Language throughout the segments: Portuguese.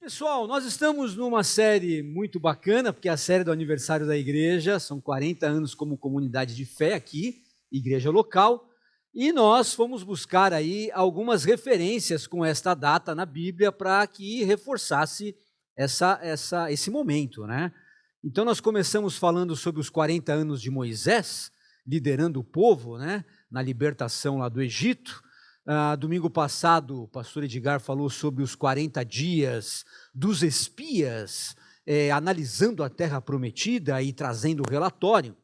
Pessoal, nós estamos numa série muito bacana, porque é a série do aniversário da igreja, são 40 anos como comunidade de fé aqui, igreja local, e nós fomos buscar aí algumas referências com esta data na Bíblia para que reforçasse esse momento, né? Então nós começamos falando sobre os 40 anos de Moisés, liderando o povo, né, na libertação lá do Egito. Domingo passado, o pastor Edgar falou sobre os 40 dias dos espias, analisando a terra prometida e trazendo o relatório.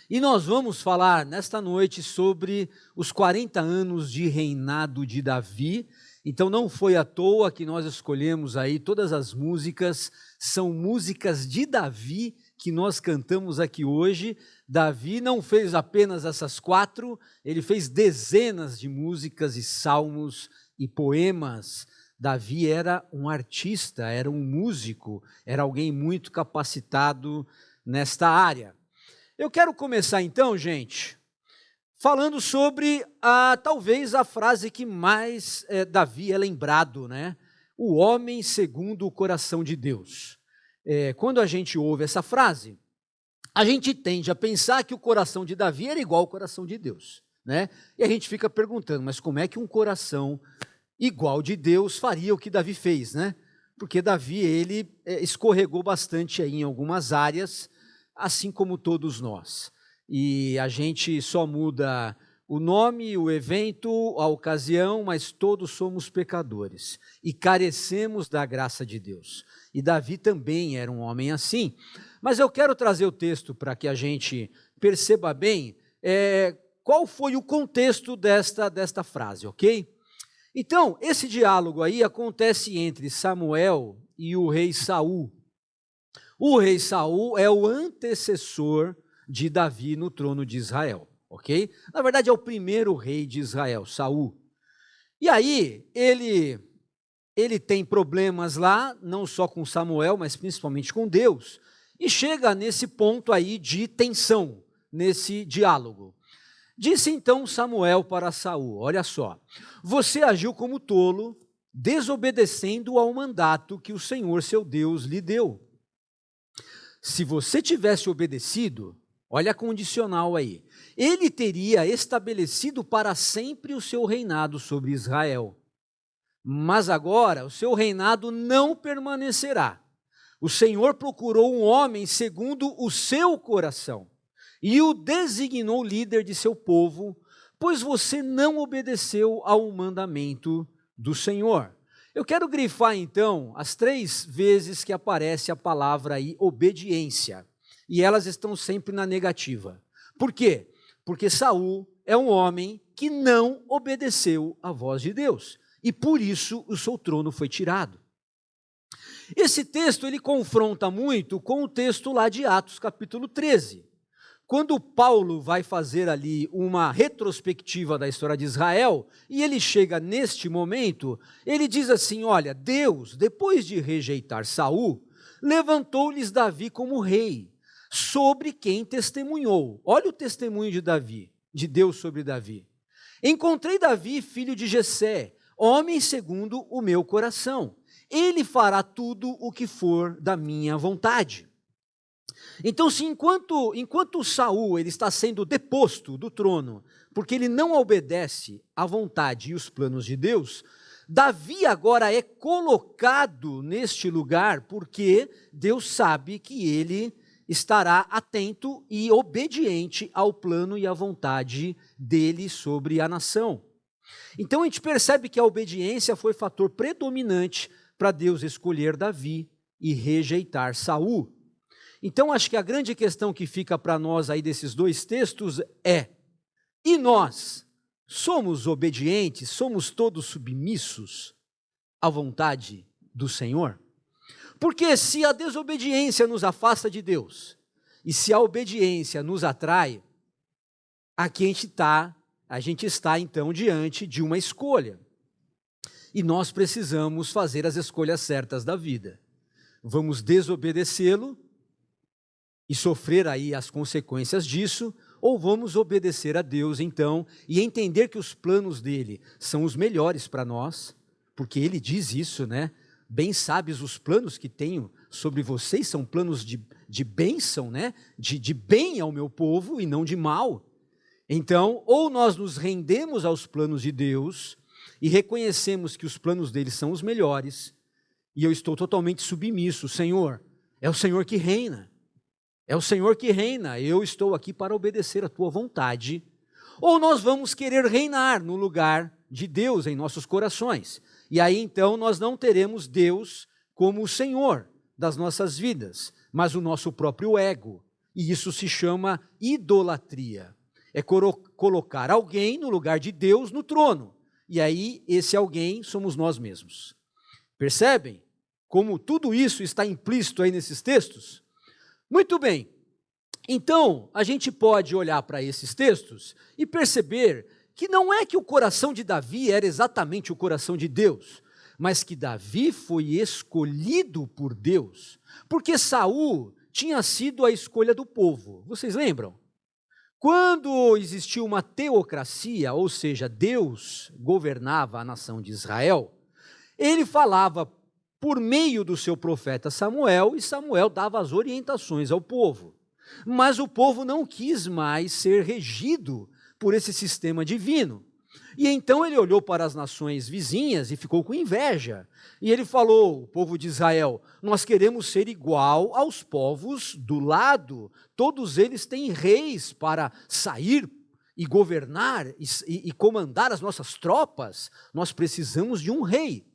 E nós vamos falar nesta noite sobre os 40 anos de reinado de Davi. Então não foi à toa que nós escolhemos aí todas as músicas, são músicas de Davi que nós cantamos aqui hoje. Davi não fez apenas essas 4, ele fez dezenas de músicas e salmos e poemas. Davi era um artista, era um músico, era alguém muito capacitado nesta área. Eu quero começar então, gente, falando sobre talvez a frase que mais Davi é lembrado, né? O homem segundo o coração de Deus. Quando a gente ouve essa frase, a gente tende a pensar que o coração de Davi era igual ao coração de Deus, né? E a gente fica perguntando, mas como é que um coração igual de Deus faria o que Davi fez, né? Porque Davi, ele escorregou bastante aí em algumas áreas, assim como todos nós. E a gente só muda o nome, o evento, a ocasião, mas todos somos pecadores e carecemos da graça de Deus. E Davi também era um homem assim. Mas eu quero trazer o texto para que a gente perceba bem qual foi o contexto desta frase, ok? Então, esse diálogo aí acontece entre Samuel e o rei Saul. O rei Saul é o antecessor de Davi no trono de Israel, ok? Na verdade, é o primeiro rei de Israel, Saul. E aí, ele tem problemas lá, não só com Samuel, mas principalmente com Deus, e chega nesse ponto aí de tensão, nesse diálogo. Disse então Samuel para Saul, olha só, você agiu como tolo, desobedecendo ao mandato que o Senhor seu Deus lhe deu. Se você tivesse obedecido, olha a condicional aí, ele teria estabelecido para sempre o seu reinado sobre Israel. Mas agora o seu reinado não permanecerá. O Senhor procurou um homem segundo o seu coração e o designou líder de seu povo, pois você não obedeceu ao mandamento do Senhor. Eu quero grifar então as 3 vezes que aparece a palavra aí, obediência, e elas estão sempre na negativa. Por quê? Porque Saul é um homem que não obedeceu à voz de Deus. E por isso o seu trono foi tirado. Esse texto ele confronta muito com o texto lá de Atos capítulo 13. Quando Paulo vai fazer ali uma retrospectiva da história de Israel, e ele chega neste momento, ele diz assim, olha, Deus, depois de rejeitar Saul, levantou-lhes Davi como rei, sobre quem testemunhou. Olha o testemunho de Davi, de Deus sobre Davi. Encontrei Davi, filho de Jessé, homem segundo o meu coração. Ele fará tudo o que for da minha vontade. Então, se enquanto Saul ele está sendo deposto do trono, porque ele não obedece à vontade e os planos de Deus, Davi agora é colocado neste lugar porque Deus sabe que ele estará atento e obediente ao plano e à vontade dele sobre a nação. Então a gente percebe que a obediência foi fator predominante para Deus escolher Davi e rejeitar Saul. Então acho que a grande questão que fica para nós aí desses 2 textos é, e nós somos obedientes, somos todos submissos à vontade do Senhor? Porque se a desobediência nos afasta de Deus, e se a obediência nos atrai, aqui a gente está então diante de uma escolha. E nós precisamos fazer as escolhas certas da vida. Vamos desobedecê-lo e sofrer aí as consequências disso, ou vamos obedecer a Deus então e entender que os planos dele são os melhores para nós, porque ele diz isso, né? bem sabes os planos que tenho sobre vocês, são planos de bênção, né? De bem ao meu povo e não de mal. Então, ou nós nos rendemos aos planos de Deus e reconhecemos que os planos dele são os melhores, e eu estou totalmente submisso, Senhor, é o Senhor que reina, é o Senhor que reina, eu estou aqui para obedecer a tua vontade, ou nós vamos querer reinar no lugar de Deus em nossos corações, e aí então nós não teremos Deus como o Senhor das nossas vidas, mas o nosso próprio ego, e isso se chama idolatria, é colocar alguém no lugar de Deus no trono, e aí esse alguém somos nós mesmos. Percebem como tudo isso está implícito aí nesses textos? Muito bem, então a gente pode olhar para esses textos e perceber que não é que o coração de Davi era exatamente o coração de Deus, mas que Davi foi escolhido por Deus, porque Saul tinha sido a escolha do povo, vocês lembram? Quando existiu uma teocracia, ou seja, Deus governava a nação de Israel, ele falava por meio do seu profeta Samuel, e Samuel dava as orientações ao povo. Mas o povo não quis mais ser regido por esse sistema divino. E então ele olhou para as nações vizinhas e ficou com inveja. E ele falou, o povo de Israel, nós queremos ser igual aos povos do lado. Todos eles têm reis para sair e governar e comandar as nossas tropas. Nós precisamos de um rei.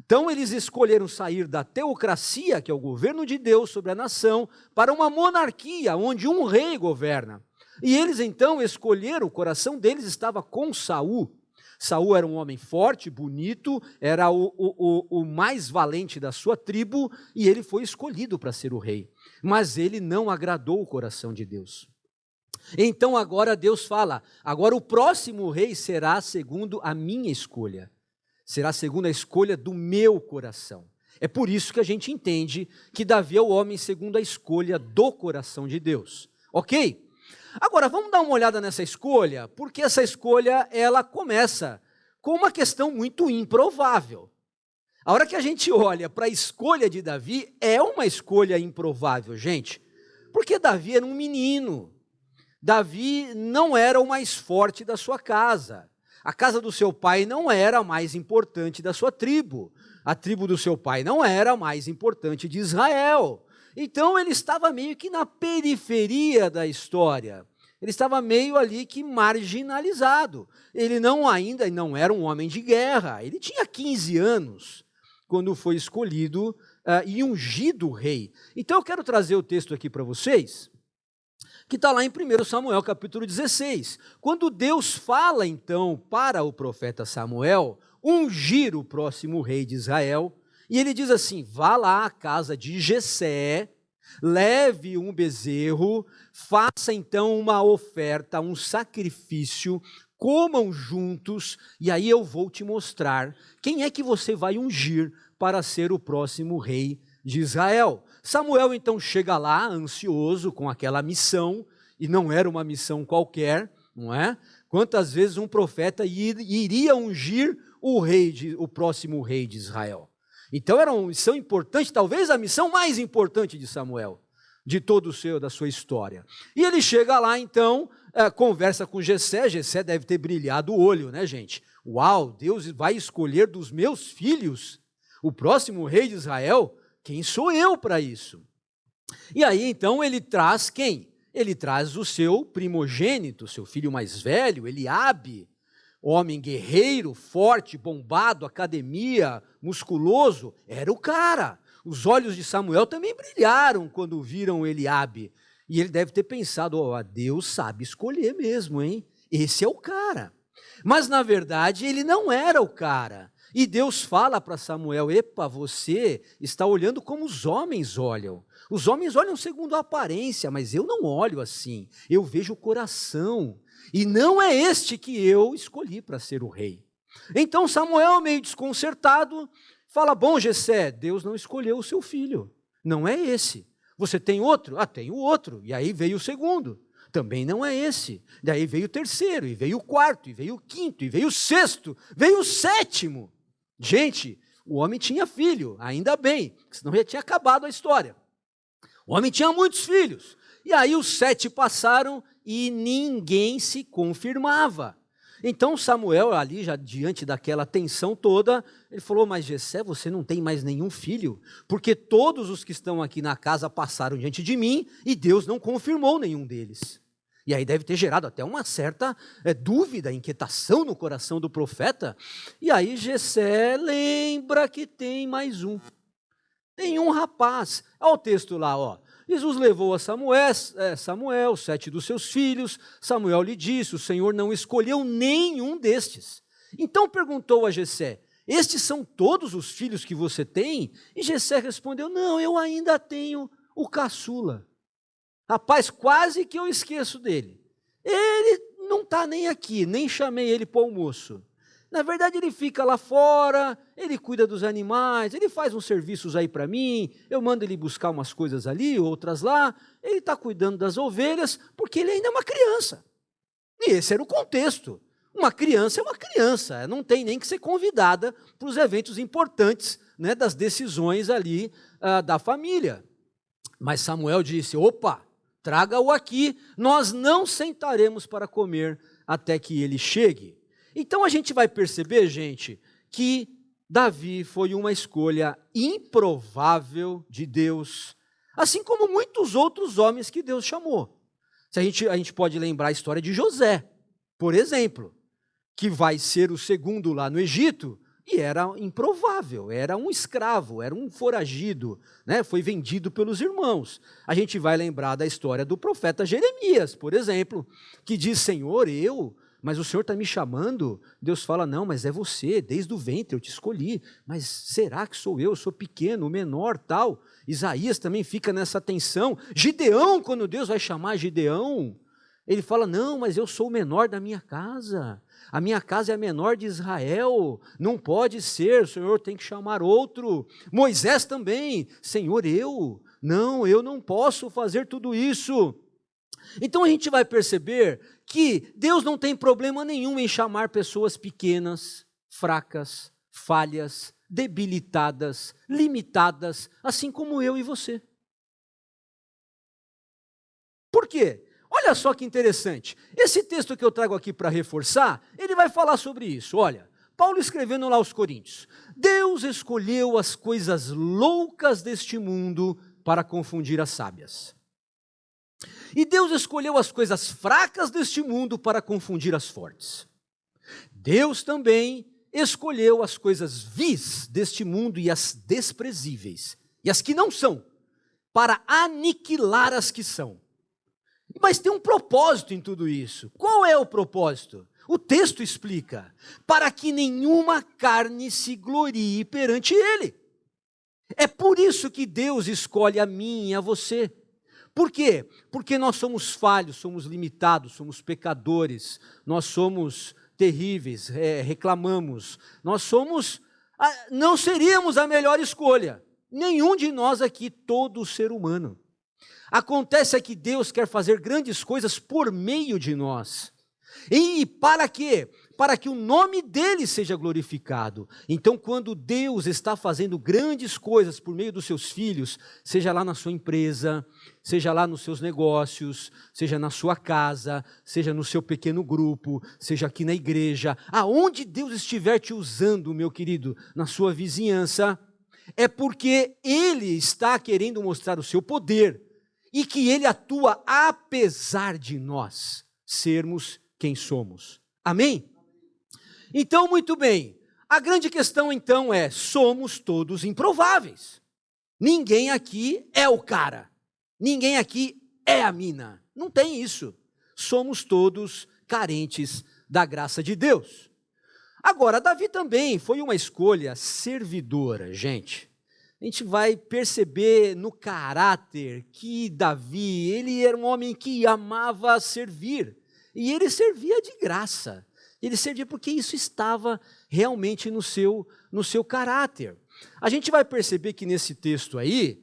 Então eles escolheram sair da teocracia, que é o governo de Deus sobre a nação, para uma monarquia, onde um rei governa. E eles então escolheram, o coração deles estava com Saul. Saul era um homem forte, bonito, era o mais valente da sua tribo, e ele foi escolhido para ser o rei. Mas ele não agradou o coração de Deus. Então agora Deus fala, agora o próximo rei será segundo a minha escolha. Será segundo a escolha do meu coração. É por isso que a gente entende que Davi é o homem segundo a escolha do coração de Deus. Ok? Agora, vamos dar uma olhada nessa escolha, porque essa escolha, ela começa com uma questão muito improvável. A hora que a gente olha para a escolha de Davi, é uma escolha improvável, gente, porque Davi era um menino. Davi não era o mais forte da sua casa. A casa do seu pai não era a mais importante da sua tribo. A tribo do seu pai não era a mais importante de Israel. Então ele estava meio que na periferia da história. Ele estava meio ali que marginalizado. Ele ainda não era um homem de guerra. Ele tinha 15 anos quando foi escolhido e ungido rei. Então eu quero trazer o texto aqui para vocês, que está lá em 1 Samuel, capítulo 16. Quando Deus fala, então, para o profeta Samuel ungir o próximo rei de Israel, e ele diz assim, vá lá à casa de Jessé, leve um bezerro, faça então uma oferta, um sacrifício, comam juntos, e aí eu vou te mostrar quem é que você vai ungir para ser o próximo rei de Israel. Samuel então chega lá, ansioso com aquela missão, e não era uma missão qualquer, não é? Quantas vezes um profeta iria ungir o próximo rei de Israel? Então era uma missão importante, talvez a missão mais importante de Samuel, de da sua história. E ele chega lá então, conversa com Jessé, Jessé deve ter brilhado o olho, né, gente? Uau, Deus vai escolher dos meus filhos o próximo rei de Israel? Quem sou eu para isso? E aí então ele traz quem? Ele traz o seu primogênito, seu filho mais velho, Eliabe, homem guerreiro, forte, bombado, academia, musculoso, era o cara. Os olhos de Samuel também brilharam quando viram Eliabe. E ele deve ter pensado, Deus sabe escolher mesmo, hein? Esse é o cara. Mas, na verdade, ele não era o cara. E Deus fala para Samuel, epa, você está olhando como os homens olham. Os homens olham segundo a aparência, mas eu não olho assim. Eu vejo o coração. E não é este que eu escolhi para ser o rei. Então Samuel, meio desconcertado, fala, bom, Jessé, Deus não escolheu o seu filho. Não é esse. Você tem outro? Tenho outro. E aí veio o segundo. Também não é esse. Daí veio o terceiro, e veio o quarto, e veio o quinto, e veio o sexto, veio o sétimo. Gente, O homem tinha filho, ainda bem, senão já tinha acabado a história. O homem tinha muitos filhos. E aí os 7 passaram e ninguém se confirmava. Então Samuel, ali já diante daquela tensão toda, ele falou, mas Jessé, você não tem mais nenhum filho? Porque todos os que estão aqui na casa passaram diante de mim e Deus não confirmou nenhum deles. E aí deve ter gerado até uma certa dúvida, inquietação no coração do profeta. E aí Jessé lembra que tem mais um. Tem um rapaz. Olha o texto lá, ó. Jesus levou a Samuel, 7 dos seus filhos. Samuel lhe disse, o Senhor não escolheu nenhum destes. Então perguntou a Jessé, estes são todos os filhos que você tem? E Jessé respondeu, não, eu ainda tenho o caçula. Rapaz, quase que eu esqueço dele. Ele não está nem aqui, nem chamei ele para o almoço. Na verdade, ele fica lá fora, ele cuida dos animais, ele faz uns serviços aí para mim, eu mando ele buscar umas coisas ali, outras lá, ele está cuidando das ovelhas, porque ele ainda é uma criança. E esse era o contexto. Uma criança é uma criança, não tem nem que ser convidada para os eventos importantes, né, das decisões ali da família. Mas Samuel disse, opa, traga-o aqui, nós não sentaremos para comer até que ele chegue. Então a gente vai perceber, gente, que Davi foi uma escolha improvável de Deus, assim como muitos outros homens que Deus chamou. A gente pode lembrar a história de José, por exemplo, que vai ser o segundo lá no Egito, e era improvável, era um escravo, era um foragido, né? Foi vendido pelos irmãos. A gente vai lembrar da história do profeta Jeremias, por exemplo, que diz, Senhor, mas o Senhor está me chamando? Deus fala, não, mas é você, desde o ventre eu te escolhi, mas será que sou eu sou pequeno, menor, tal? Isaías também fica nessa tensão. Gideão, quando Deus vai chamar Gideão, ele fala, não, mas eu sou o menor da minha casa, a minha casa é a menor de Israel, não pode ser, o Senhor tem que chamar outro. Moisés também, Senhor, eu não posso fazer tudo isso. Então a gente vai perceber que Deus não tem problema nenhum em chamar pessoas pequenas, fracas, falhas, debilitadas, limitadas, assim como eu e você. Por quê? Olha só que interessante. Esse texto que eu trago aqui para reforçar, ele vai falar sobre isso. Olha, Paulo escrevendo lá aos Coríntios, Deus escolheu as coisas loucas deste mundo para confundir as sábias. E Deus escolheu as coisas fracas deste mundo para confundir as fortes. Deus também escolheu as coisas vis deste mundo e as desprezíveis, e as que não são, para aniquilar as que são. Mas tem um propósito em tudo isso. Qual é o propósito? O texto explica, para que nenhuma carne se glorie perante ele. É por isso que Deus escolhe a mim e a você. Por quê? Porque nós somos falhos, somos limitados, somos pecadores, nós somos terríveis, reclamamos, não seríamos a melhor escolha, nenhum de nós aqui, todo ser humano. Acontece é que Deus quer fazer grandes coisas por meio de nós. E para quê? Para que o nome dele seja glorificado. Então, quando Deus está fazendo grandes coisas por meio dos seus filhos, seja lá na sua empresa, seja lá nos seus negócios, seja na sua casa, seja no seu pequeno grupo, seja aqui na igreja, aonde Deus estiver te usando, meu querido, na sua vizinhança, é porque ele está querendo mostrar o seu poder e que ele atua apesar de nós sermos quem somos. Amém? Então, muito bem, a grande questão então é, somos todos improváveis. Ninguém aqui é o cara, ninguém aqui é a mina, não tem isso. Somos todos carentes da graça de Deus. Agora, Davi também foi uma escolha servidora, gente. A gente vai perceber no caráter que Davi, ele era um homem que amava servir, e ele servia de graça. Ele servia porque isso estava realmente no seu caráter. A gente vai perceber que nesse texto aí,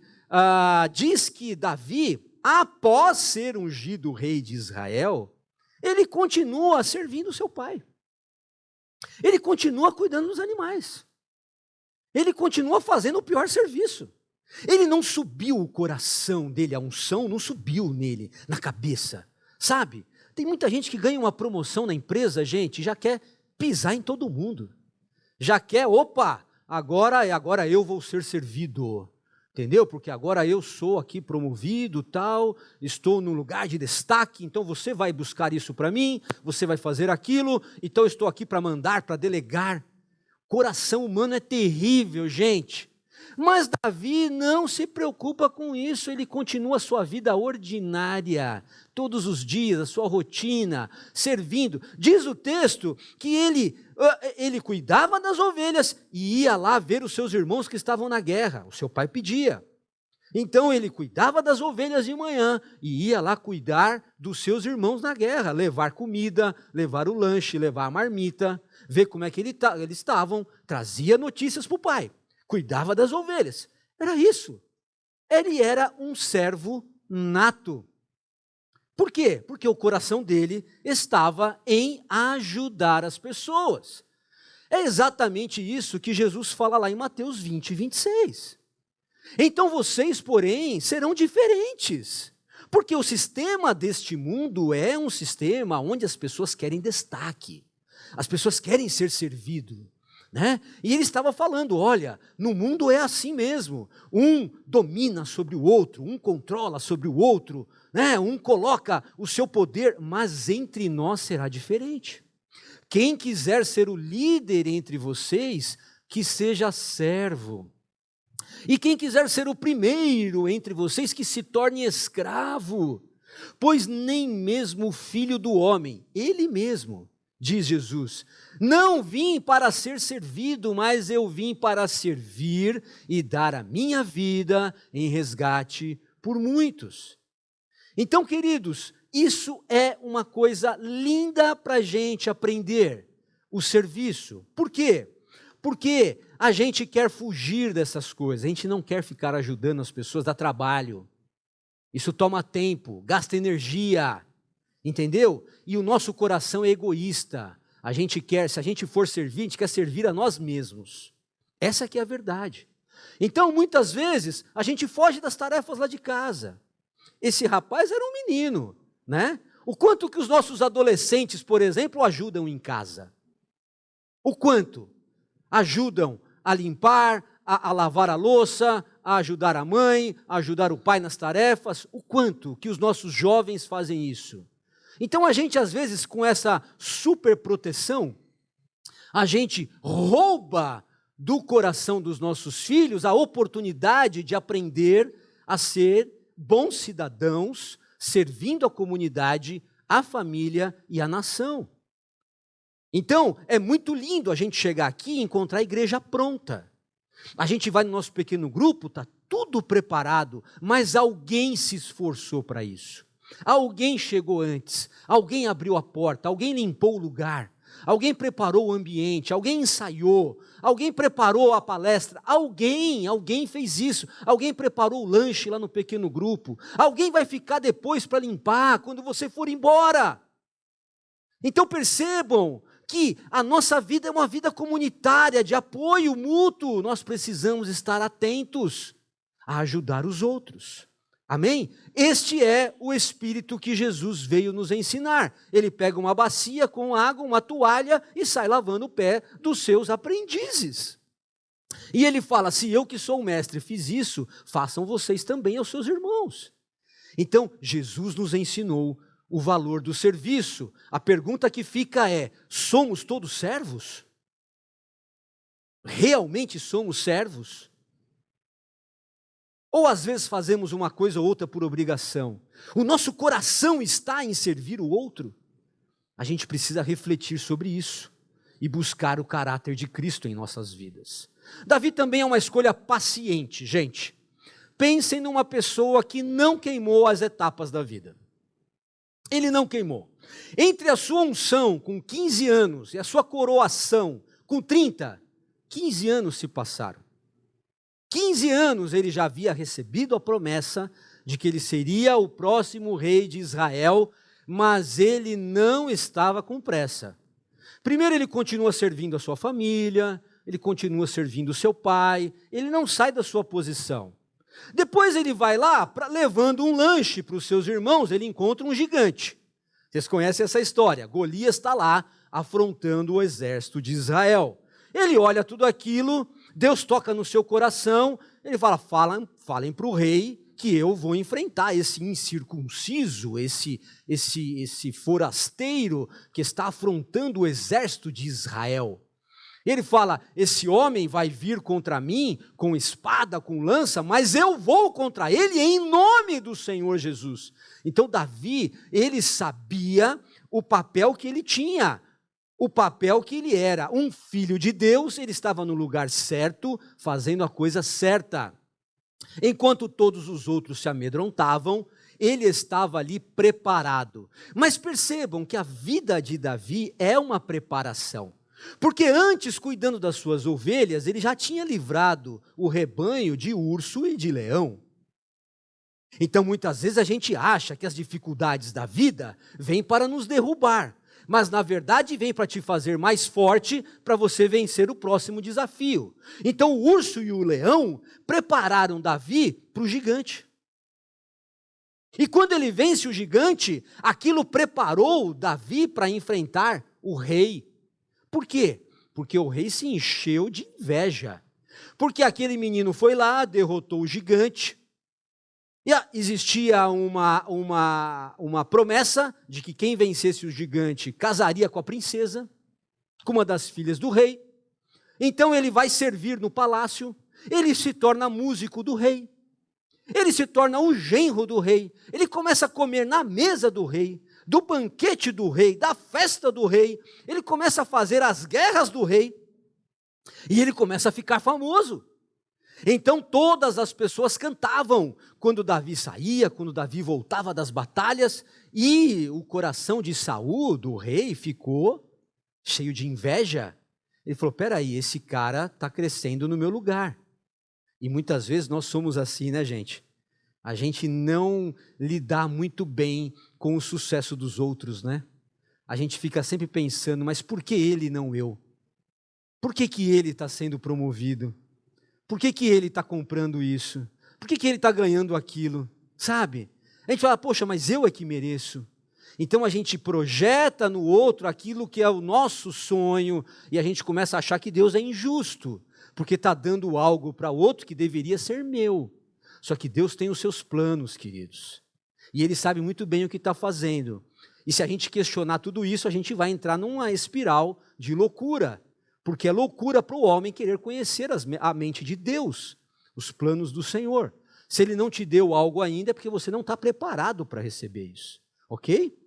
diz que Davi, após ser ungido rei de Israel, ele continua servindo seu pai. Ele continua cuidando dos animais. Ele continua fazendo o pior serviço. Ele não subiu o coração dele, a unção não subiu nele, na cabeça, sabe? Tem muita gente que ganha uma promoção na empresa, gente, já quer pisar em todo mundo. Já quer, opa, agora eu vou ser servido, entendeu? Porque agora eu sou aqui promovido, tal, estou num lugar de destaque, então você vai buscar isso para mim, você vai fazer aquilo, então eu estou aqui para mandar, para delegar. Coração humano é terrível, gente. Mas Davi não se preocupa com isso, ele continua a sua vida ordinária, todos os dias, a sua rotina, servindo. Diz o texto que ele cuidava das ovelhas e ia lá ver os seus irmãos que estavam na guerra, o seu pai pedia. Então ele cuidava das ovelhas de manhã e ia lá cuidar dos seus irmãos na guerra, levar comida, levar o lanche, levar a marmita, ver como é que eles estavam, trazia notícias para o pai. Cuidava das ovelhas. Era isso. Ele era um servo nato. Por quê? Porque o coração dele estava em ajudar as pessoas. É exatamente isso que Jesus fala lá em Mateus 20, 26. Então vocês, porém, serão diferentes. Porque o sistema deste mundo é um sistema onde as pessoas querem destaque. As pessoas querem ser servidas. Né? E ele estava falando, olha, no mundo é assim mesmo, um domina sobre o outro, um controla sobre o outro, né? Um coloca o seu poder, mas entre nós será diferente. Quem quiser ser o líder entre vocês, que seja servo. E quem quiser ser o primeiro entre vocês, que se torne escravo, pois nem mesmo o Filho do Homem, ele mesmo, diz Jesus, não vim para ser servido, mas eu vim para servir e dar a minha vida em resgate por muitos. Então, queridos, isso é uma coisa linda para a gente aprender, o serviço. Por quê? Porque a gente quer fugir dessas coisas, a gente não quer ficar ajudando as pessoas, dá trabalho. Isso toma tempo, gasta energia. Entendeu? E o nosso coração é egoísta. A gente quer, se a gente for servir, a gente quer servir a nós mesmos. Essa que é a verdade. Então, muitas vezes, a gente foge das tarefas lá de casa. Esse rapaz era um menino, né? O quanto que os nossos adolescentes, por exemplo, ajudam em casa? O quanto? Ajudam a limpar, a lavar a louça, a ajudar a mãe, a ajudar o pai nas tarefas. O quanto que os nossos jovens fazem isso? Então a gente, às vezes, com essa superproteção, a gente rouba do coração dos nossos filhos a oportunidade de aprender a ser bons cidadãos, servindo a comunidade, a família e a nação. Então, é muito lindo a gente chegar aqui e encontrar a igreja pronta. A gente vai no nosso pequeno grupo, está tudo preparado, mas alguém se esforçou para isso. Alguém chegou antes, alguém abriu a porta, alguém limpou o lugar, alguém preparou o ambiente, alguém ensaiou, alguém preparou a palestra, alguém fez isso, alguém preparou o lanche lá no pequeno grupo, alguém vai ficar depois para limpar quando você for embora. Então percebam que a nossa vida é uma vida comunitária, de apoio mútuo, nós precisamos estar atentos a ajudar os outros. Amém? Este é o espírito que Jesus veio nos ensinar. Ele pega uma bacia com água, uma toalha e sai lavando o pé dos seus aprendizes. E ele fala, se eu que sou o mestre fiz isso, façam vocês também aos seus irmãos. Então, Jesus nos ensinou o valor do serviço. A pergunta que fica é, somos todos servos? Realmente somos servos? Ou às vezes fazemos uma coisa ou outra por obrigação. O nosso coração está em servir o outro. A gente precisa refletir sobre isso e buscar o caráter de Cristo em nossas vidas. Davi também é uma escolha paciente, gente. Pensem numa pessoa que não queimou as etapas da vida. Ele não queimou. Entre a sua unção com 15 anos e a sua coroação com 30, 15 anos se passaram. 15 anos ele já havia recebido a promessa de que ele seria o próximo rei de Israel, mas ele não estava com pressa. Primeiro ele continua servindo a sua família, ele continua servindo seu pai, ele não sai da sua posição. Depois ele vai lá, levando um lanche para os seus irmãos, ele encontra um gigante. Vocês conhecem essa história, Golias está lá, afrontando o exército de Israel. Ele olha tudo aquilo, Deus toca no seu coração, ele fala, falem para o rei que eu vou enfrentar esse incircunciso, esse forasteiro que está afrontando o exército de Israel. Ele fala, esse homem vai vir contra mim com espada, com lança, mas eu vou contra ele em nome do Senhor Jesus. Então Davi, ele sabia o papel que ele tinha, o papel que ele era. Um filho de Deus, ele estava no lugar certo, fazendo a coisa certa. Enquanto todos os outros se amedrontavam, ele estava ali preparado. Mas percebam que a vida de Davi é uma preparação. Porque antes, cuidando das suas ovelhas, ele já tinha livrado o rebanho de urso e de leão. Então, muitas vezes a gente acha que as dificuldades da vida vêm para nos derrubar, mas na verdade vem para te fazer mais forte para você vencer o próximo desafio. Então, o urso e o leão prepararam Davi para o gigante. E quando ele vence o gigante, aquilo preparou Davi para enfrentar o rei. Por quê? Porque o rei se encheu de inveja. Porque aquele menino foi lá, derrotou o gigante. E existia uma promessa de que quem vencesse o gigante casaria com a princesa, com uma das filhas do rei. Então ele vai servir no palácio, ele se torna músico do rei. Ele se torna o genro do rei. Ele começa a comer na mesa do rei, do banquete do rei, da festa do rei. Ele começa a fazer as guerras do rei. E ele começa a ficar famoso. Então todas as pessoas cantavam quando Davi saía, quando Davi voltava das batalhas. E o coração de Saul, do rei, ficou cheio de inveja. Ele falou, peraí, esse cara está crescendo no meu lugar. E muitas vezes nós somos assim, né, gente? A gente não lidar muito bem com o sucesso dos outros, né? A gente fica sempre pensando, mas por que ele não eu? Por que ele está sendo promovido? Por que ele está comprando isso? Por que ele está ganhando aquilo? Sabe? A gente fala, poxa, mas eu é que mereço. Então a gente projeta no outro aquilo que é o nosso sonho e a gente começa a achar que Deus é injusto, porque está dando algo para outro que deveria ser meu. Só que Deus tem os seus planos, queridos. E Ele sabe muito bem o que está fazendo. E se a gente questionar tudo isso, a gente vai entrar numa espiral de loucura. Porque é loucura para o homem querer conhecer a mente de Deus, os planos do Senhor. Se Ele não te deu algo ainda, é porque você não está preparado para receber isso. Ok?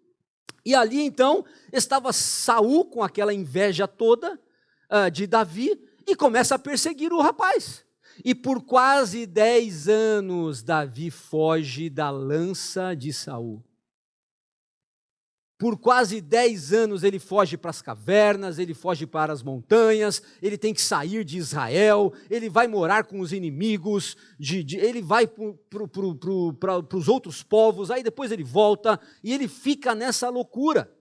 E ali então, estava Saul com aquela inveja toda de Davi, e começa a perseguir o rapaz. E por quase 10 anos, Davi foge da lança de Saul. Por quase 10 anos ele foge para as cavernas, ele foge para as montanhas, ele tem que sair de Israel, ele vai morar com os inimigos, ele vai para os outros povos, aí depois ele volta e ele fica nessa loucura.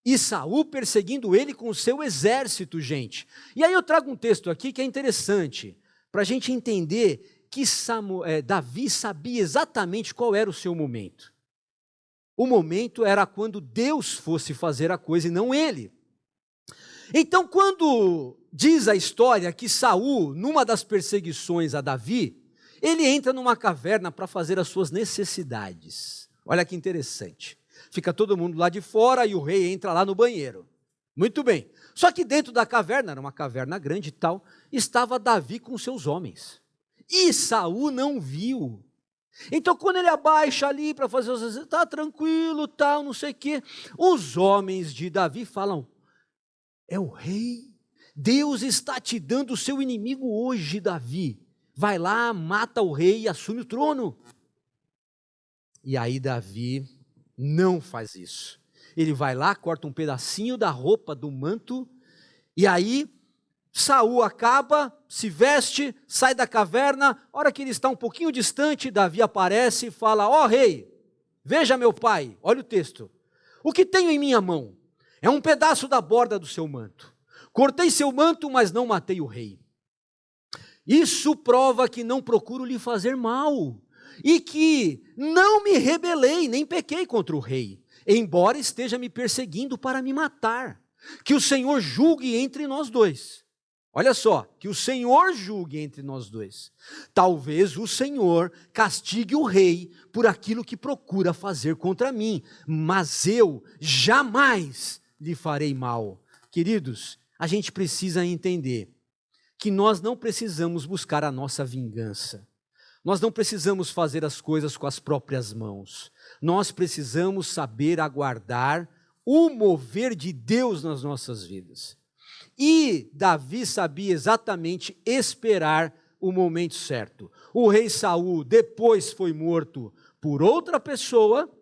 E Saul perseguindo ele com o seu exército, gente. E aí eu trago um texto aqui que é interessante, para a gente entender que Davi sabia exatamente qual era o seu momento. O momento era quando Deus fosse fazer a coisa e não ele. Então, quando diz a história que Saul, numa das perseguições a Davi, ele entra numa caverna para fazer as suas necessidades. Olha que interessante. Fica todo mundo lá de fora e o rei entra lá no banheiro. Muito bem. Só que dentro da caverna, era uma caverna grande e tal, estava Davi com seus homens. E Saul não viu. Então, quando ele abaixa ali para fazer os exercícios, está tranquilo, tal, não sei o quê. Os homens de Davi falam, é o rei. Deus está te dando o seu inimigo hoje, Davi. Vai lá, mata o rei e assume o trono. E aí Davi não faz isso. Ele vai lá, corta um pedacinho da roupa, do manto, e aí Saul acaba, se veste, sai da caverna. A hora que ele está um pouquinho distante, Davi aparece e fala, ó rei, veja meu pai, olha o texto. O que tenho em minha mão é um pedaço da borda do seu manto. Cortei seu manto, mas não matei o rei. Isso prova que não procuro lhe fazer mal, e que não me rebelei, nem pequei contra o rei, embora esteja me perseguindo para me matar. Que o Senhor julgue entre nós dois. Olha só, que o Senhor julgue entre nós dois. Talvez o Senhor castigue o rei por aquilo que procura fazer contra mim, mas eu jamais lhe farei mal. Queridos, a gente precisa entender que nós não precisamos buscar a nossa vingança. Nós não precisamos fazer as coisas com as próprias mãos. Nós precisamos saber aguardar o mover de Deus nas nossas vidas. E Davi sabia exatamente esperar o momento certo. O rei Saul depois foi morto por outra pessoa.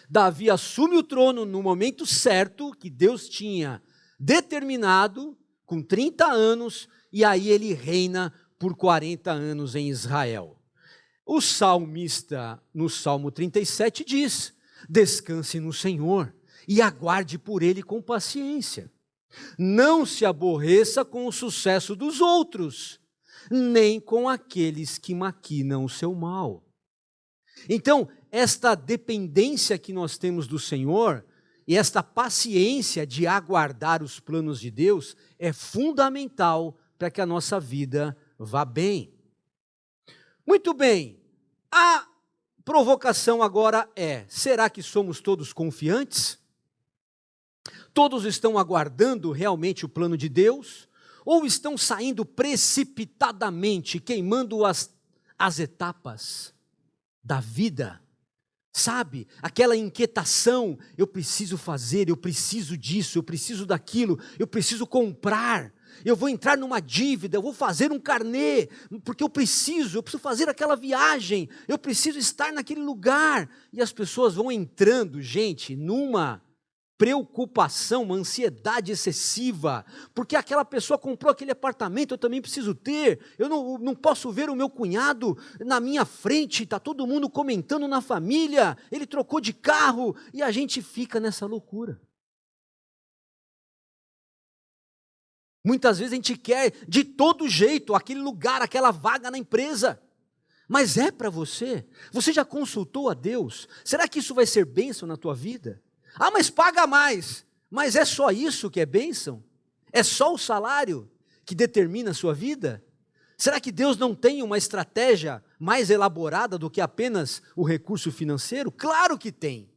Davi assume o trono no momento certo que Deus tinha determinado, com 30 anos, e aí ele reina por 40 anos em Israel. O salmista, no Salmo 37, diz: descanse no Senhor e aguarde por ele com paciência. Não se aborreça com o sucesso dos outros, nem com aqueles que maquinam o seu mal. Então, esta dependência que nós temos do Senhor e esta paciência de aguardar os planos de Deus é fundamental para que a nossa vida vá bem. Muito bem, a provocação agora é: será que somos todos confiantes? Todos estão aguardando realmente o plano de Deus? Ou estão saindo precipitadamente, queimando as etapas da vida? Sabe, aquela inquietação: eu preciso fazer, eu preciso disso, eu preciso daquilo, eu preciso comprar, eu vou entrar numa dívida, eu vou fazer um carnê, porque eu preciso fazer aquela viagem, eu preciso estar naquele lugar. E as pessoas vão entrando, gente, numa preocupação, uma ansiedade excessiva, porque aquela pessoa comprou aquele apartamento, eu também preciso ter, eu não posso ver o meu cunhado na minha frente, está todo mundo comentando na família, ele trocou de carro, e a gente fica nessa loucura. Muitas vezes a gente quer de todo jeito aquele lugar, aquela vaga na empresa, mas é para você? Você já consultou a Deus? Será que isso vai ser bênção na tua vida? Ah, mas paga mais. Mas é só isso que é bênção? É só o salário que determina a sua vida? Será que Deus não tem uma estratégia mais elaborada do que apenas o recurso financeiro? Claro que tem.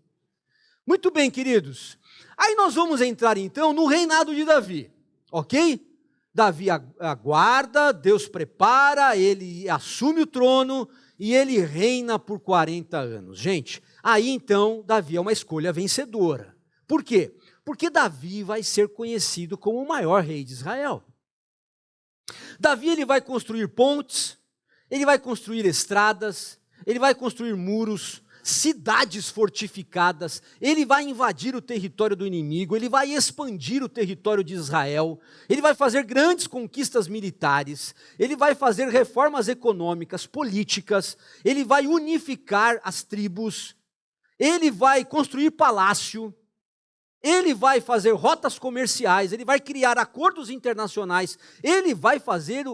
Muito bem, queridos. Aí nós vamos entrar então no reinado de Davi, ok? Davi aguarda, Deus prepara, ele assume o trono e ele reina por 40 anos. Gente, aí então Davi é uma escolha vencedora. Por quê? Porque Davi vai ser conhecido como o maior rei de Israel. Davi ele vai construir pontes, ele vai construir estradas, ele vai construir muros, cidades fortificadas, ele vai invadir o território do inimigo, ele vai expandir o território de Israel, ele vai fazer grandes conquistas militares, ele vai fazer reformas econômicas, políticas, ele vai unificar as tribos, ele vai construir palácio, ele vai fazer rotas comerciais, ele vai criar acordos internacionais, ele vai fazer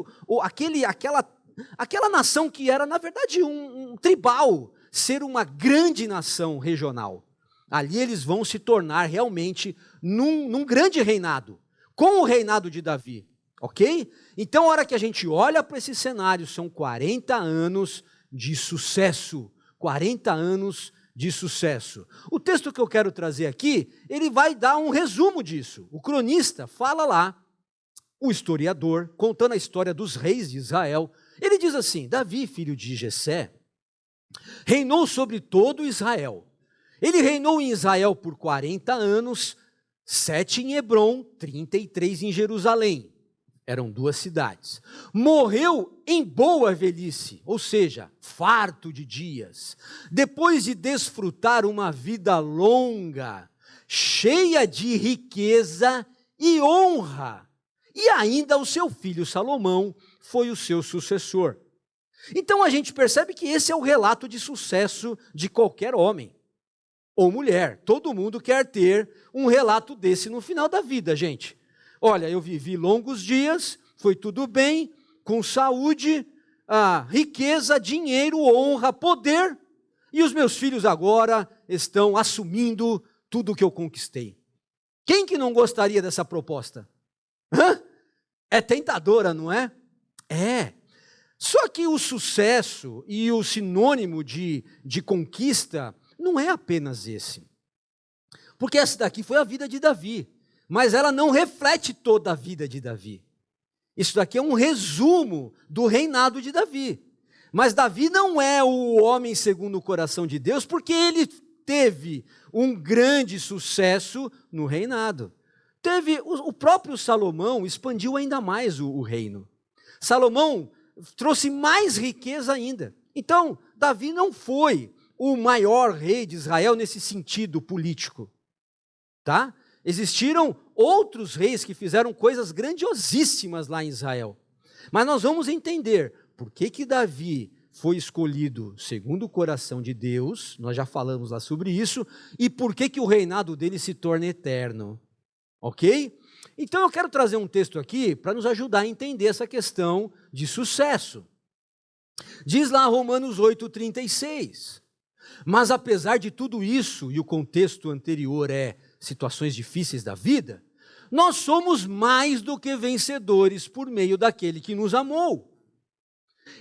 aquela nação que era, na verdade, um tribal, ser uma grande nação regional. Ali eles vão se tornar realmente num grande reinado, com o reinado de Davi, ok? Então, a hora que a gente olha para esse cenário, são 40 anos de sucesso, 40 anos de sucesso. O texto que eu quero trazer aqui, ele vai dar um resumo disso. O cronista fala lá, o historiador, contando a história dos reis de Israel, ele diz assim: Davi, filho de Jessé, reinou sobre todo Israel. Ele reinou em Israel por 40 anos, 7 em Hebrom, 33 em Jerusalém. Eram 2 cidades. Morreu em boa velhice, ou seja, farto de dias, depois de desfrutar uma vida longa, cheia de riqueza e honra. E ainda o seu filho Salomão foi o seu sucessor. Então a gente percebe que esse é o relato de sucesso de qualquer homem ou mulher. Todo mundo quer ter um relato desse no final da vida, gente. Olha, eu vivi longos dias, foi tudo bem, com saúde, riqueza, dinheiro, honra, poder, e os meus filhos agora estão assumindo tudo o que eu conquistei. Quem que não gostaria dessa proposta? É tentadora, não é? É. Só que o sucesso e o sinônimo de conquista não é apenas esse. Porque essa daqui foi a vida de Davi, mas ela não reflete toda a vida de Davi. Isso daqui é um resumo do reinado de Davi. Mas Davi não é o homem segundo o coração de Deus, porque ele teve um grande sucesso no reinado. O próprio Salomão expandiu ainda mais o reino. Salomão trouxe mais riqueza ainda. Então, Davi não foi o maior rei de Israel nesse sentido político. Tá? Existiram outros reis que fizeram coisas grandiosíssimas lá em Israel. Mas nós vamos entender por que Davi foi escolhido segundo o coração de Deus, nós já falamos lá sobre isso, e por que o reinado dele se torna eterno. Ok? Então eu quero trazer um texto aqui para nos ajudar a entender essa questão de sucesso. Diz lá Romanos 8,36. Mas apesar de tudo isso, e o contexto anterior é situações difíceis da vida, nós somos mais do que vencedores por meio daquele que nos amou.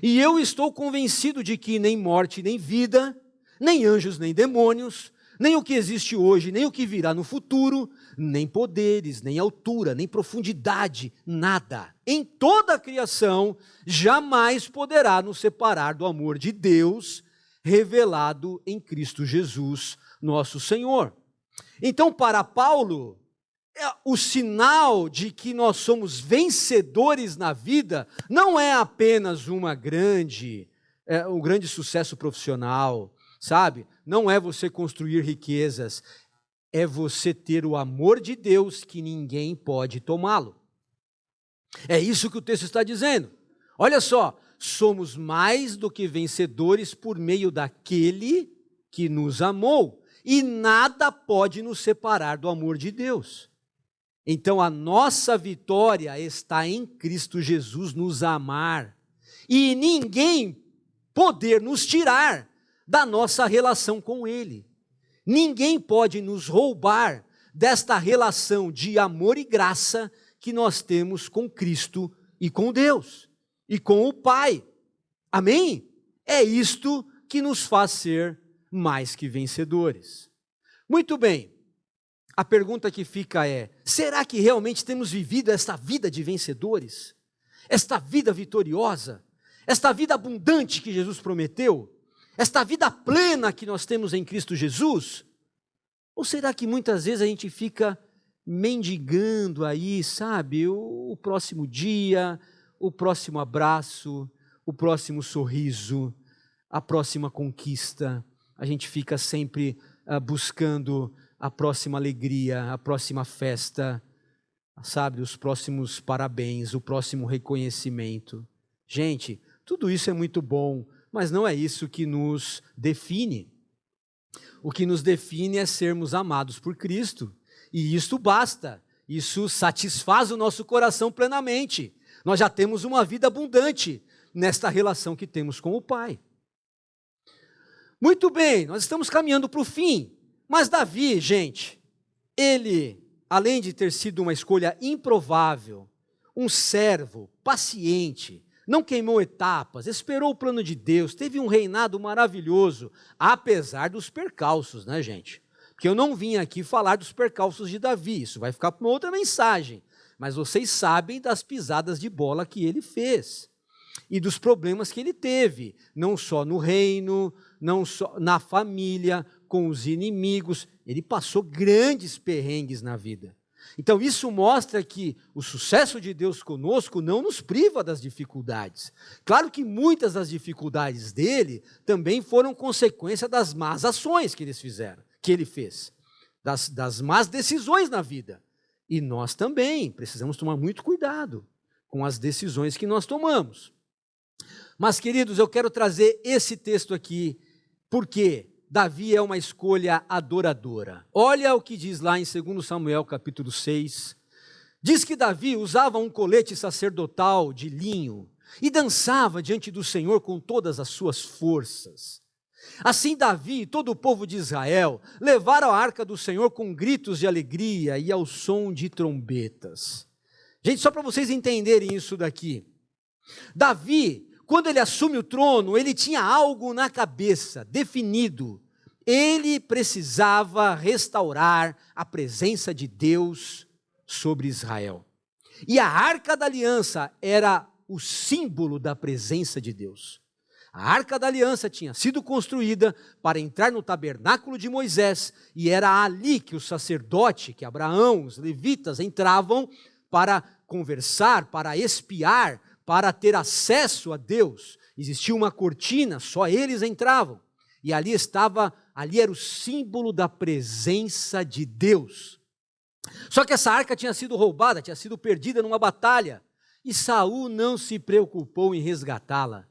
E eu estou convencido de que nem morte, nem vida, nem anjos, nem demônios, nem o que existe hoje, nem o que virá no futuro, nem poderes, nem altura, nem profundidade, nada, em toda a criação, jamais poderá nos separar do amor de Deus, revelado em Cristo Jesus, nosso Senhor. Então, para Paulo, o sinal de que nós somos vencedores na vida não é apenas um grande sucesso profissional, sabe? Não é você construir riquezas, é você ter o amor de Deus que ninguém pode tomá-lo. É isso que o texto está dizendo. Olha só, somos mais do que vencedores por meio daquele que nos amou, e nada pode nos separar do amor de Deus. Então a nossa vitória está em Cristo Jesus nos amar, e ninguém poder nos tirar da nossa relação com Ele. Ninguém pode nos roubar desta relação de amor e graça que nós temos com Cristo e com Deus, e com o Pai. Amém? É isto que nos faz ser mais que vencedores. Muito bem, a pergunta que fica é: será que realmente temos vivido esta vida de vencedores? Esta vida vitoriosa? Esta vida abundante que Jesus prometeu? Esta vida plena que nós temos em Cristo Jesus? Ou será que muitas vezes a gente fica mendigando aí, sabe, o próximo dia, o próximo abraço, o próximo sorriso, a próxima conquista? A gente fica sempre buscando a próxima alegria, a próxima festa, sabe, os próximos parabéns, o próximo reconhecimento. Gente, tudo isso é muito bom, mas não é isso que nos define. O que nos define é sermos amados por Cristo, e isto basta, isso satisfaz o nosso coração plenamente. Nós já temos uma vida abundante nesta relação que temos com o Pai. Muito bem, nós estamos caminhando para o fim, mas Davi, gente, ele, além de ter sido uma escolha improvável, um servo paciente, não queimou etapas, esperou o plano de Deus, teve um reinado maravilhoso, apesar dos percalços, né, gente? Porque eu não vim aqui falar dos percalços de Davi, isso vai ficar para uma outra mensagem, mas vocês sabem das pisadas de bola que ele fez e dos problemas que ele teve, não só no reino, não só na família, com os inimigos, ele passou grandes perrengues na vida. Então isso mostra que o sucesso de Deus conosco não nos priva das dificuldades. Claro que muitas das dificuldades dele também foram consequência das más ações que ele fez, das más decisões na vida. E nós também precisamos tomar muito cuidado com as decisões que nós tomamos. Mas, queridos, eu quero trazer esse texto aqui, porque Davi é uma escolha adoradora. Olha o que diz lá em 2 Samuel capítulo 6, Diz que Davi usava um colete sacerdotal de linho e dançava diante do Senhor com todas as suas forças. Assim Davi e todo o povo de Israel levaram a arca do Senhor com gritos de alegria e ao som de trombetas. Gente, só para vocês entenderem isso daqui. Davi, quando ele assume o trono, ele tinha algo na cabeça, definido. Ele precisava restaurar a presença de Deus sobre Israel. E a Arca da Aliança era o símbolo da presença de Deus. A Arca da Aliança tinha sido construída para entrar no tabernáculo de Moisés, e era ali que o sacerdote, que Abraão, os levitas entravam para conversar, para espiar, para ter acesso a Deus. Existia uma cortina, só eles entravam. E ali era o símbolo da presença de Deus. Só que essa arca tinha sido roubada, tinha sido perdida numa batalha, e Saul não se preocupou em resgatá-la.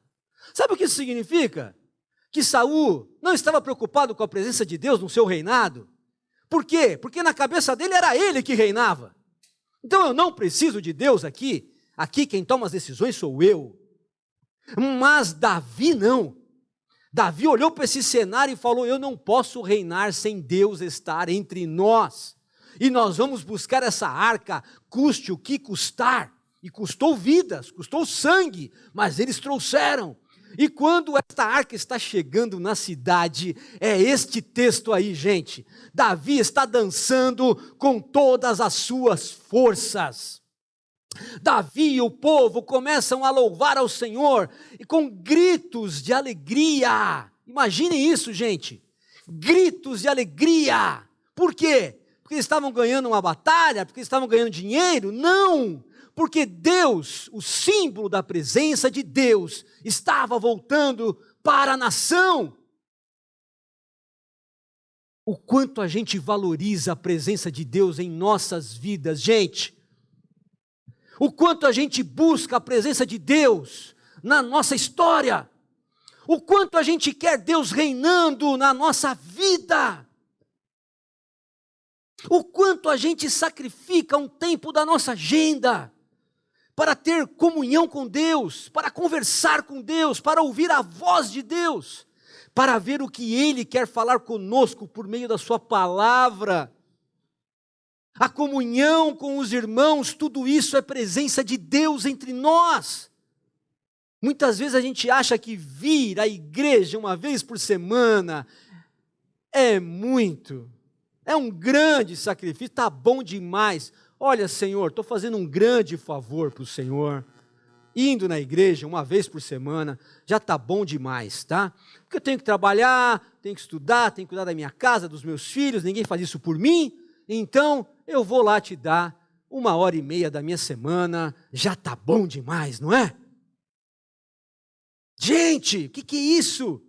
Sabe o que isso significa? Que Saul não estava preocupado com a presença de Deus no seu reinado. Por quê? Porque na cabeça dele era ele que reinava. Então eu não preciso de Deus aqui. Aqui quem toma as decisões sou eu. Mas Davi não. Davi olhou para esse cenário e falou: eu não posso reinar sem Deus estar entre nós. E nós vamos buscar essa arca, custe o que custar. E custou vidas, custou sangue, mas eles trouxeram. E quando esta arca está chegando na cidade, é este texto aí, gente. Davi está dançando com todas as suas forças. Davi e o povo começam a louvar ao Senhor e com gritos de alegria. Imaginem isso, gente. Gritos de alegria. Por quê? Porque eles estavam ganhando uma batalha? Porque eles estavam ganhando dinheiro? Não! Porque Deus, o símbolo da presença de Deus, estava voltando para a nação. O quanto a gente valoriza a presença de Deus em nossas vidas, gente. O quanto a gente busca a presença de Deus na nossa história. O quanto a gente quer Deus reinando na nossa vida. O quanto a gente sacrifica um tempo da nossa agenda para ter comunhão com Deus, para conversar com Deus, para ouvir a voz de Deus, para ver o que Ele quer falar conosco por meio da sua palavra. A comunhão com os irmãos, tudo isso é presença de Deus entre nós. Muitas vezes a gente acha que vir à igreja uma vez por semana é um grande sacrifício, está bom demais. Olha, Senhor, estou fazendo um grande favor para o Senhor, indo na igreja uma vez por semana, já está bom demais, tá? Porque eu tenho que trabalhar, tenho que estudar, tenho que cuidar da minha casa, dos meus filhos, ninguém faz isso por mim, então eu vou lá te dar 1h30 da minha semana, já está bom demais, não é? Gente, o que é isso?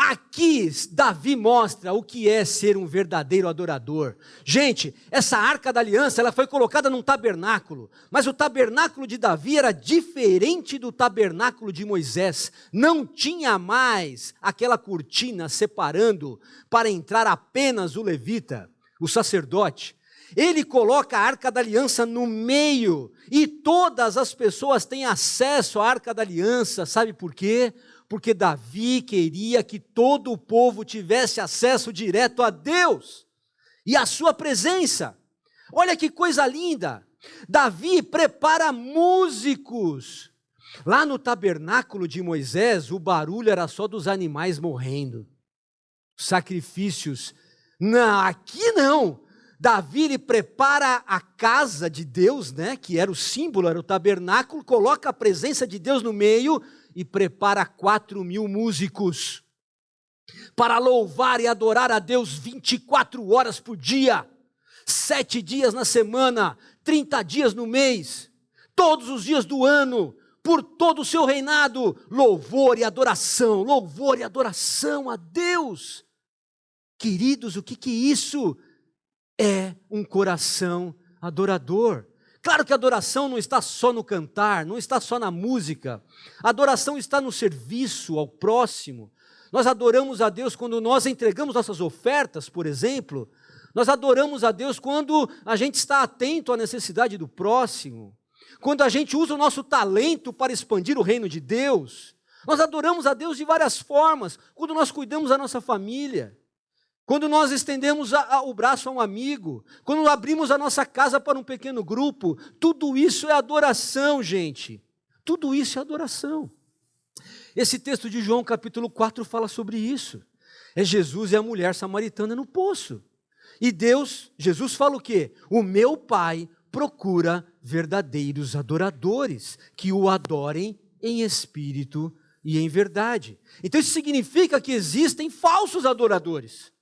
Aqui Davi mostra o que é ser um verdadeiro adorador. Gente, essa arca da aliança, ela foi colocada num tabernáculo, mas o tabernáculo de Davi era diferente do tabernáculo de Moisés. Não tinha mais aquela cortina separando para entrar apenas o levita, o sacerdote. Ele coloca a arca da aliança no meio e todas as pessoas têm acesso à arca da aliança. Sabe por quê? Porque Davi queria que todo o povo tivesse acesso direto a Deus e a sua presença. Olha que coisa linda! Davi prepara músicos. Lá no tabernáculo de Moisés, o barulho era só dos animais morrendo. Sacrifícios. Não, aqui não. Davi ele prepara a casa de Deus, né, que era o símbolo, era o tabernáculo, coloca a presença de Deus no meio e prepara 4.000 músicos para louvar e adorar a Deus 24 horas por dia, 7 dias na semana, 30 dias no mês, todos os dias do ano, por todo o seu reinado, louvor e adoração a Deus. Queridos, o que é isso? É um coração adorador. Claro que a adoração não está só no cantar, não está só na música. A adoração está no serviço ao próximo. Nós adoramos a Deus quando nós entregamos nossas ofertas, por exemplo. Nós adoramos a Deus quando a gente está atento à necessidade do próximo, quando a gente usa o nosso talento para expandir o reino de Deus. Nós adoramos a Deus de várias formas, quando nós cuidamos da nossa família, quando nós estendemos o braço a um amigo, quando abrimos a nossa casa para um pequeno grupo. Tudo isso é adoração, gente. Tudo isso é adoração. Esse texto de João capítulo 4 fala sobre isso. É Jesus e a mulher samaritana no poço. E Jesus fala o quê? O meu Pai procura verdadeiros adoradores, que o adorem em espírito e em verdade. Então isso significa que existem falsos adoradores.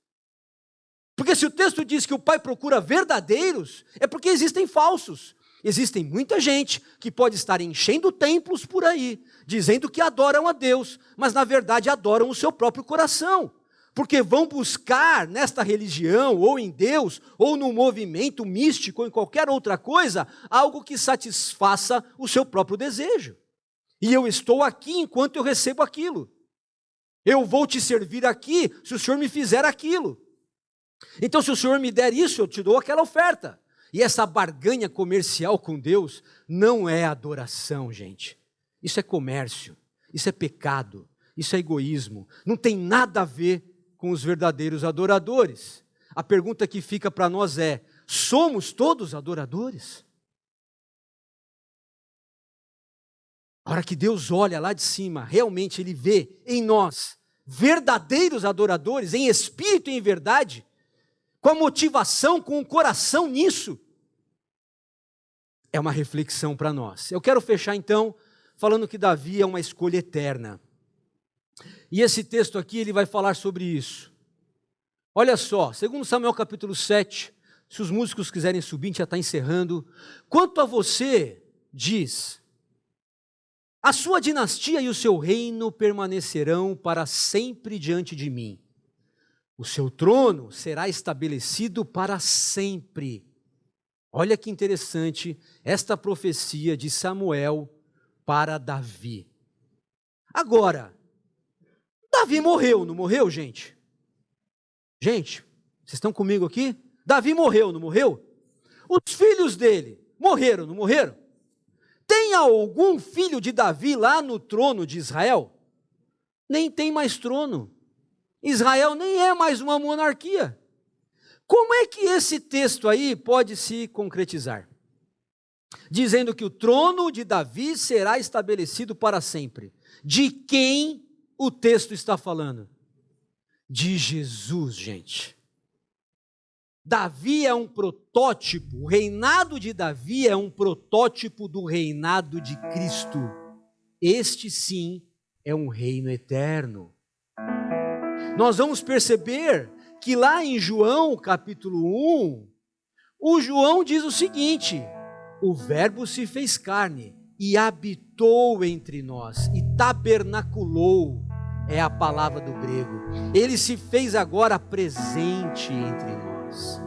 Porque se o texto diz que o Pai procura verdadeiros, é porque existem falsos. Existem muita gente que pode estar enchendo templos por aí, dizendo que adoram a Deus, mas na verdade adoram o seu próprio coração. Porque vão buscar nesta religião, ou em Deus, ou num movimento místico, ou em qualquer outra coisa, algo que satisfaça o seu próprio desejo. E eu estou aqui enquanto eu recebo aquilo. Eu vou te servir aqui se o Senhor me fizer aquilo. Então, se o Senhor me der isso, eu te dou aquela oferta. E essa barganha comercial com Deus não é adoração, gente. Isso é comércio, isso é pecado, isso é egoísmo. Não tem nada a ver com os verdadeiros adoradores. A pergunta que fica para nós é: somos todos adoradores? A hora que Deus olha lá de cima, realmente Ele vê em nós verdadeiros adoradores, em espírito e em verdade, com a motivação, com o coração nisso. É uma reflexão para nós. Eu quero fechar então falando que Davi é uma escolha eterna. E esse texto aqui, ele vai falar sobre isso. Olha só, 2 Samuel capítulo 7, se os músicos quiserem subir, a gente já está encerrando. Quanto a você, diz: a sua dinastia e o seu reino permanecerão para sempre diante de mim. O seu trono será estabelecido para sempre. Olha que interessante esta profecia de Samuel para Davi. Agora, Davi morreu, não morreu, gente? Gente, vocês estão comigo aqui? Davi morreu, não morreu? Os filhos dele morreram, não morreram? Tem algum filho de Davi lá no trono de Israel? Nem tem mais trono. Israel nem é mais uma monarquia. Como é que esse texto aí pode se concretizar? Dizendo que o trono de Davi será estabelecido para sempre. De quem o texto está falando? De Jesus, gente. Davi é um protótipo, o reinado de Davi é um protótipo do reinado de Cristo. Este sim é um reino eterno. Nós vamos perceber que lá em João capítulo 1, o João diz o seguinte: o verbo se fez carne e habitou entre nós, e tabernaculou, é a palavra do grego. Ele se fez agora presente entre nós,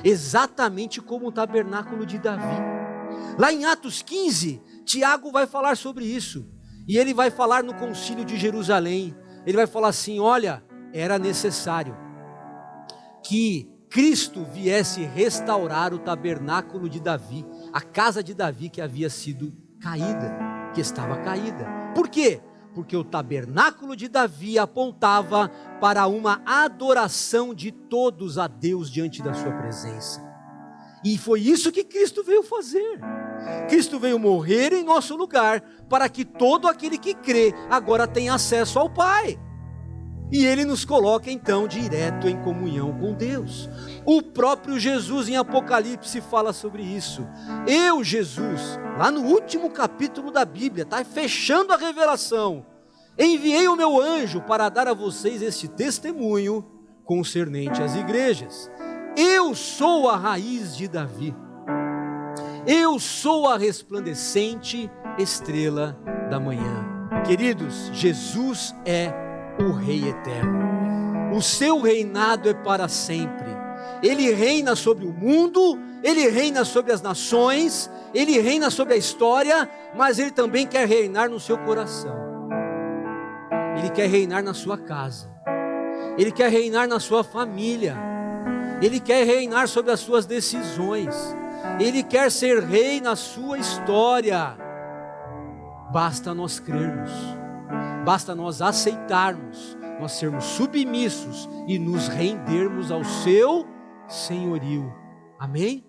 exatamente como o tabernáculo de Davi. Lá em Atos 15, Tiago vai falar sobre isso, e ele vai falar no concílio de Jerusalém. Ele vai falar assim: olha, era necessário que Cristo viesse restaurar o tabernáculo de Davi, a casa de Davi que havia sido caída, que estava caída. Por quê? Porque o tabernáculo de Davi apontava para uma adoração de todos a Deus diante da sua presença. E foi isso que Cristo veio fazer. Cristo veio morrer em nosso lugar, para que todo aquele que crê agora tenha acesso ao Pai. E Ele nos coloca então direto em comunhão com Deus. O próprio Jesus em Apocalipse fala sobre isso. Eu, Jesus, lá no último capítulo da Bíblia, está fechando a revelação, enviei o meu anjo para dar a vocês este testemunho concernente às igrejas. Eu sou a raiz de Davi. Eu sou a resplandecente estrela da manhã. Queridos, Jesus é o Rei eterno. O seu reinado é para sempre. Ele reina sobre o mundo, Ele reina sobre as nações, Ele reina sobre a história, mas Ele também quer reinar no seu coração. Ele quer reinar na sua casa. Ele quer reinar na sua família. Ele quer reinar sobre as suas decisões, Ele quer ser rei na sua história. Basta nós crermos, basta nós aceitarmos, nós sermos submissos e nos rendermos ao seu senhorio. Amém?